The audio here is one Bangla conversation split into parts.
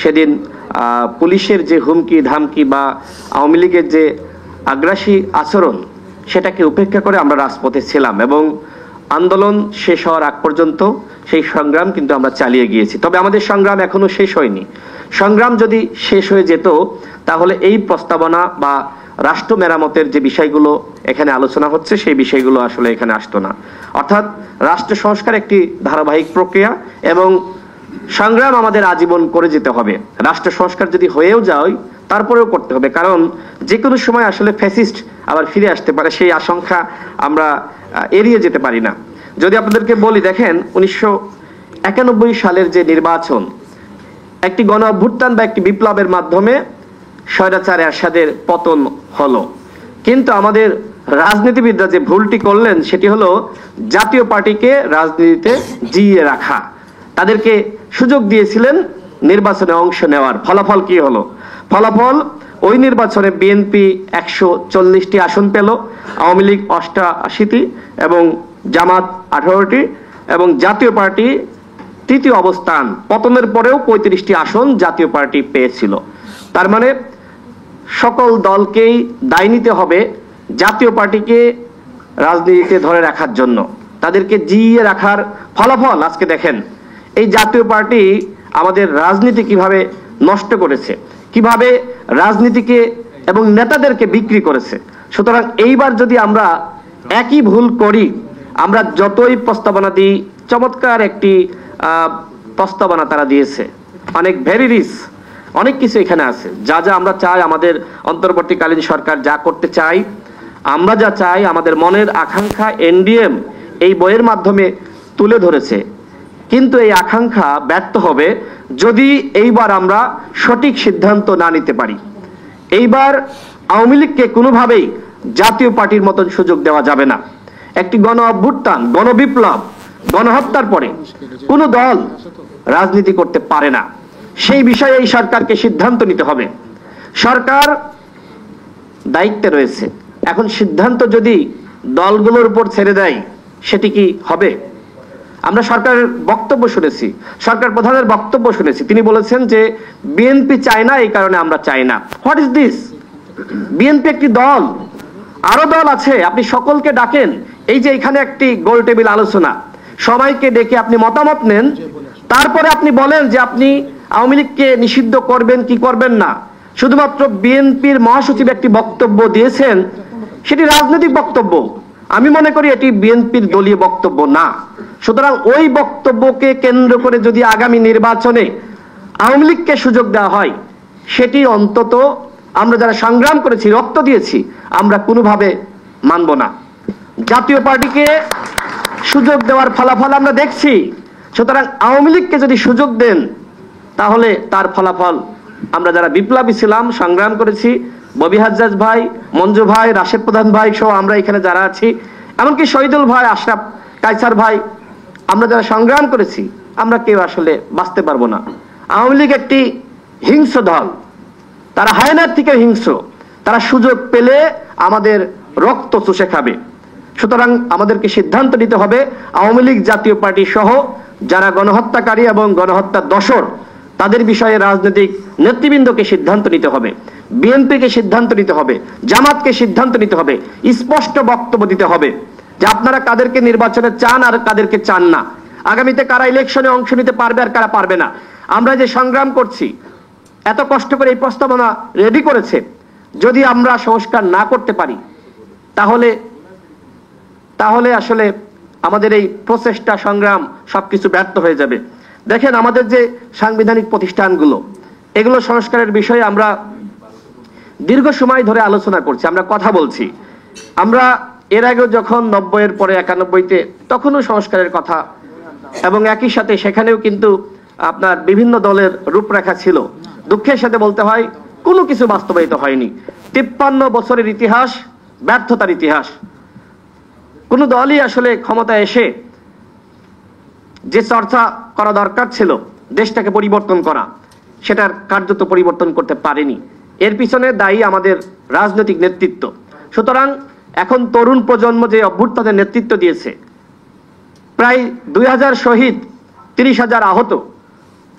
সেদিন পুলিশের যে হুমকি ধামকি বা আওয়ামী লীগের যে আগ্রাসী আচরণ সেটাকে উপেক্ষা করে আমরা রাজপথে ছিলাম এবং আন্দোলন শেষ হওয়ার আগ পর্যন্ত সেই সংগ্রাম কিন্তু আমরা চালিয়ে গিয়েছি। তবে আমাদের সংগ্রাম এখনো শেষ হয়নি। সংগ্রাম যদি শেষ হয়ে যেত তাহলে এই প্রস্তাবনা বা রাষ্ট্র মেরামতের যে বিষয়গুলো এখানে আলোচনা হচ্ছে সেই বিষয়গুলো আসলে এখানে আসতো না। অর্থাৎ রাষ্ট্র সংস্কার একটি ধারাবাহিক প্রক্রিয়া এবং সংগ্রাম আমাদের আজীবন করে যেতে হবে। রাষ্ট্র সংস্কার যদি হয়েও যায় তারপরেও করতে হবে, কারণ যে কোনো সময় আসলে ফ্যাসিস্ট আবার ফিরে আসতে পারে, সেই আশঙ্কা আমরা এড়িয়ে যেতে পারি না। যদি আপনাদেরকে বলি, দেখেন 1991 সালের যে নির্বাচন, একটি গণ অভ্যুত্থান বা একটি বিপ্লবের মাধ্যমে স্বৈরাচার এরশাদের পতন হলো, কিন্তু আমাদের রাজনীতিবিদরা যে ভুলটি করলেন সেটি হলো জাতীয় পার্টিকে রাজনীতিতে জিইয়ে রাখা। তাদেরকে সুযোগ দিয়েছিলেন নির্বাচনে অংশ নেওয়ার। ফলাফল কি হলো? ফলাফল ওই নির্বাচনে বিএনপি 140টি আসন পেল, আওয়ামী লীগ 88টি এবং জামাত 18টি এবং জাতীয় পার্টি তৃতীয় অবস্থান। পতনের পরেও 35টি আসন জাতীয় পার্টি পেয়েছিল। তার মানে সকল দলকেই দায় নিতে হবে জাতীয় পার্টিকে রাজনীতিতে ধরে রাখার জন্য, তাদেরকে জিইয়ে রাখার ফলাফল আজকে দেখেন। এই জাতীয় পার্টি আমাদের রাজনীতি কিভাবে নষ্ট করেছে, কিভাবে রাজনীতিকে এবং নেতাদেরকে বিক্রি করেছে। সুতরাং এইবার যদি আমরা একই ভুল করি, আমরা যতই প্রস্তাবনা দিই, চমৎকার একটি প্রস্তাবনা তারা দিয়েছে, অনেক ভেরি রিচ, অনেক কিছু এখানে আছে। যা যা আমরা চাই, আমাদের অন্তর্বর্তীকালীন সরকার যা করতে চাই, আমরা যা চাই, আমাদের মনের আকাঙ্ক্ষা এনডিএম এই বইয়ের মাধ্যমে তুলে ধরেছে। কিন্তু এই আকাঙ্ক্ষা ব্যর্থ হবে যদি এইবার আমরা সঠিক সিদ্ধান্ত না নিতে পারি। এইবার আওয়ামী লীগকে কোনোভাবেই জাতীয় পার্টির মতন সুযোগ দেওয়া যাবে না। একটি গণ অভ্যুত্থান, গণবিপ্লব, গণহত্যার পরে কোনো দল রাজনীতি করতে পারে না। সেই বিষয়ে এই সরকারকে সিদ্ধান্ত নিতে হবে। সরকার দায়িত্বে রয়েছে। এখন সিদ্ধান্ত যদি দলগুলোর উপর ছেড়ে দেয় সেটি কি হবে? আমরা সরকারের বক্তব্য শুনেছি, সরকার প্রধানের বক্তব্য শুনেছি। তিনি বলেছেন যে বিএনপি চায় না, এই কারণে আমরা চাই না। What is this? বিএনপি একটি দল, আরো দল আছে, আপনি সকলকে ডাকেন। এই যে এখানে একটি গোল টেবিল আলোচনা, সবাইকে ডেকে আপনি মতামত নেন, তারপরে আপনি বলেন যে আপনি আওয়ামী লীগকে নিষিদ্ধ করবেন কি করবেন না। শুধুমাত্র বিএনপির মহাসচিব একটি বক্তব্য দিয়েছেন, সেটি রাজনৈতিক বক্তব্য। আমি মনে করি এটি বিএনপির দলীয় বক্তব্য না। সুতরাং ওই বক্তব্যকে কেন্দ্র করে যদি আগামী নির্বাচনে আওয়ামী লীগকে সুযোগ দেওয়া হয়, সেটি অন্তত আমরা যারা সংগ্রাম করেছি, রক্ত দিয়েছি, আমরা কোনোভাবে মানব না। জাতীয় পার্টিকে সুযোগ দেওয়ার ফলাফল আমরা দেখছি। সুতরাং আওয়ামী লীগকে যদি সুযোগ দেন তাহলে তার ফলাফল, আমরা যারা বিপ্লবী ছিলাম, সংগ্রাম করেছি, ববি হাজ্জাজ ভাই, মঞ্জু ভাই, রাশেদ প্রধান ভাই সহ আমরা এখানে যারা আছি, এমনকি শহীদুল ভাই, আশরাফ কায়সার ভাই, আমরা যারা সংগ্রাম করেছি, আমরা কেউ আসলে বাঁচতে পারবো না। আওয়ামী লীগ একটি হিংস্র দল, তারা হায়নার থেকে হিংস্র, তারা সুযোগ পেলে আমাদের রক্ত চুষে খাবে। সুতরাং আমাদেরকে সিদ্ধান্ত নিতে হবে, আওয়ামী লীগ জাতীয় পার্টি সহ যারা গণহত্যাকারী এবং গণহত্যার দোষর, তাদের বিষয়ে রাজনৈতিক নেতৃবৃন্দকে সিদ্ধান্ত নিতে হবে, বিএনপিকে সিদ্ধান্ত নিতে হবে, জামাতকে সিদ্ধান্ত নিতে হবে, স্পষ্ট বক্তব্য দিতে হবে যে আপনারা কাদেরকে নির্বাচনে চান আর কাদেরকে চান না, আগামীতে কারা ইলেকশনে অংশ নিতে পারবে আর কারা পারবে না। আমরা যে সংগ্রাম করছি, এত কষ্ট করে এই প্রস্তাবনা রেডি করেছে, যদি আমরা সংস্কার না করতে পারি তাহলে আসলে আমাদের এই প্রচেষ্টা, সংগ্রাম সবকিছু ব্যর্থ হয়ে যাবে। দেখেন আমাদের যে সাংবিধানিক প্রতিষ্ঠানগুলো, এগুলো সংস্কারের বিষয়ে আমরা দীর্ঘ সময় ধরে আলোচনা করছি, আমরা কথা বলছি। আমরা এর আগেও যখন 90-এর পরে 91-তে তখনও সংস্কারের কথা, এবং একই সাথে সেখানেও কিন্তু আপনার বিভিন্ন দলের রূপরেখা ছিল। দুঃখের সাথে বলতে হয় কোনো কিছু বাস্তবায়িত হয়নি। 53 বছরের ইতিহাস, ব্যর্থতার ইতিহাস। কোনো দলই আসলে ক্ষমতা এসে যে চর্চা করা দরকার ছিল দেশটাকে পরিবর্তন করা, সেটার কার্যত পরিবর্তন করতে পারেনি। এর পিছনে দায়ী আমাদের রাজনৈতিক নেতৃত্ব। সুতরাং এখন তরুণ প্রজন্ম যে অভ্যুত্থানের নেতৃত্ব দিয়েছে, প্রায় 2000 শহীদ, 30,000 আহত,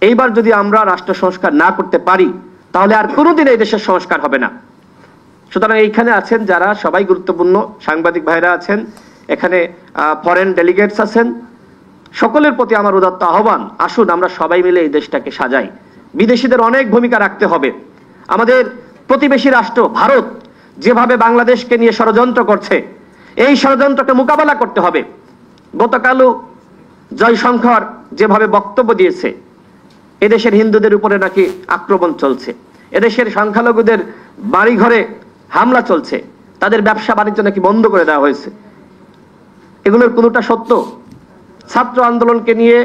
এইবার যদি আমরা রাষ্ট্র সংস্কার না করতে পারি তাহলে আর কোনোদিন এই দেশের সংস্কার হবে না। সুতরাং এইখানে আছেন যারা সবাই গুরুত্বপূর্ণ, সাংবাদিক ভাইরা আছেন, এখানে ফরেন ডেলিগেটস আছেন, সকলের প্রতি আমার উদাত্ত আহ্বান, আসুন আমরা সবাই মিলে এই দেশটাকে সাজাই। বিদেশিদের অনেক ভূমিকা রাখতে হবে। আমাদের প্রতিবেশী রাষ্ট্র ভারত যেভাবে বাংলাদেশকে নিয়ে ষড়যন্ত্র করছে, এই ষড়যন্ত্রকে মোকাবেলা করতে হবে। গতকালও জয়শঙ্কর যেভাবে বক্তব্য দিয়েছে, এদেশের হিন্দুদের উপরে নাকি আক্রমণ চলছে, এদেশের সংখ্যালঘুদের বাড়িঘরে হামলা চলছে, তাদের ব্যবসা বাণিজ্য নাকি বন্ধ করে দেওয়া হয়েছে, এগুলোর কোনোটা সত্য? ছাত্র আন্দোলনকে নিয়ে,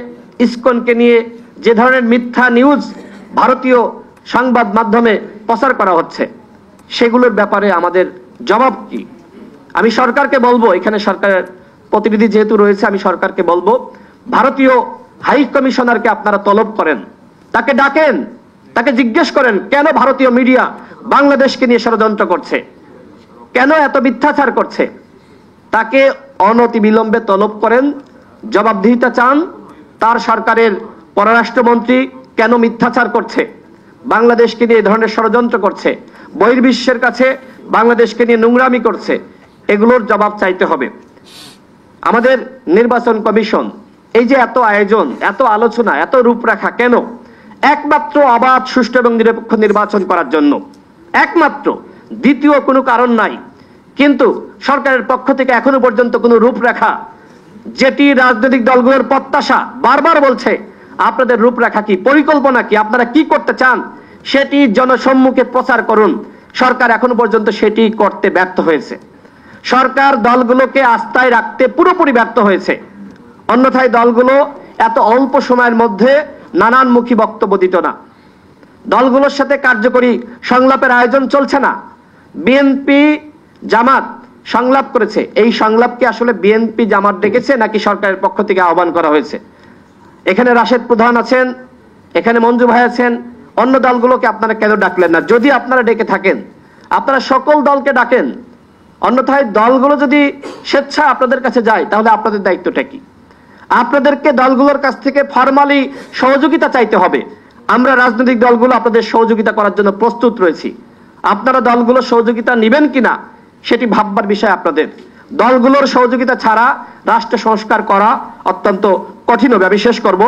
ইসকনকে নিয়ে যে ধরনের মিথ্যা নিউজ ভারতীয় সংবাদ মাধ্যমে প্রচার করা হচ্ছে, সেগুলোর ব্যাপারে আমাদের জবাব কি? আমি সরকারকে বলবো, এখানে সরকারের প্রতিনিধি যেহেতু রয়েছে, আমি সরকারকে বলবো, ভারতীয় হাই কমিশনারকে আপনারা তলব করেন, তাকে ডাকেন, তাকে জিজ্ঞেস করেন কেন ভারতীয় মিডিয়া বাংলাদেশকে নিয়ে ষড়যন্ত্র করছে, কেন এত মিথ্যাচার করছে। তাকে অনতিবিলম্বে তলব করেন, জবাবদিহিতা চান। তার সরকারের পররাষ্ট্রমন্ত্রী কেন মিথ্যাচার করছে, বাংলাদেশকে নিয়ে এই ধরনের ষড়যন্ত্র করছে, বহির্বিশ্বের কাছে বাংলাদেশকে নিয়ে নোংরামি করছে, এগুলোর জবাব চাইতে হবে। আমাদের নির্বাচন কমিশন, এই যে এত আয়োজন, এত আলোচনা, এত রূপরেখা কেন? একমাত্র অবাধ, সুষ্ঠু এবং নিরপেক্ষ নির্বাচন করার জন্য, একমাত্র, দ্বিতীয় কোনো কারণ নাই। কিন্তু সরকারের পক্ষ থেকে এখনো পর্যন্ত কোনো রূপরেখা, যেটি রাজনৈতিক দলগুলোর প্রত্যাশা, বারবার বলছে আপনাদের রূপরেখা কি, পরিকল্পনা কি, আপনারা কি করতে চান, সেটি জনসম্মুখে প্রচার করুন। সরকার এখনো পর্যন্ত সেটি করতে ব্যর্থ হয়েছে। সরকার দলগুলোকে আস্থায় রাখতে পুরোপুরি ব্যর্থ হয়েছে। অন্যথায় দলগুলো এত অল্প সময়ের মধ্যে নানানমুখী বক্তব্য দিত না। দলগুলোর সাথে কার্যকরী সংলাপের আয়োজন চলছে না। বিএনপি জামাত সংলাপ করেছে, এই সংলাপকে আসলে বিএনপি জামাত ডেকেছে নাকি সরকারের পক্ষ থেকে আহ্বান করা হয়েছে? এখানে রাশেদ প্রধান আছেন, এখানে মঞ্জু ভাই আছেন, অন্য দলগুলোকে আপনারা কেন ডাকলেন না? যদি আপনারা ডেকে থাকেন, আপনারা সকল দলকে ডাকেন। অন্যথায় দলগুলো যদি স্বেচ্ছা আপনাদের কাছে যায়, তাহলে আপনাদের দায়িত্বটা কি? আপনাদেরকে দলগুলোর কাছ থেকে ফরমালি সহযোগিতা চাইতে হবে। আমরা রাজনৈতিক দলগুলো আপনাদের সহযোগিতা করার জন্য প্রস্তুত রয়েছি। আপনারা দলগুলো সহযোগিতা নেবেন কিনা সেটি ভাববার বিষয় আপনাদের। দলগুলোর সহযোগিতা ছাড়া রাষ্ট্র সংস্কার করা অত্যন্ত কঠিন হবে। আমি শেষ করব।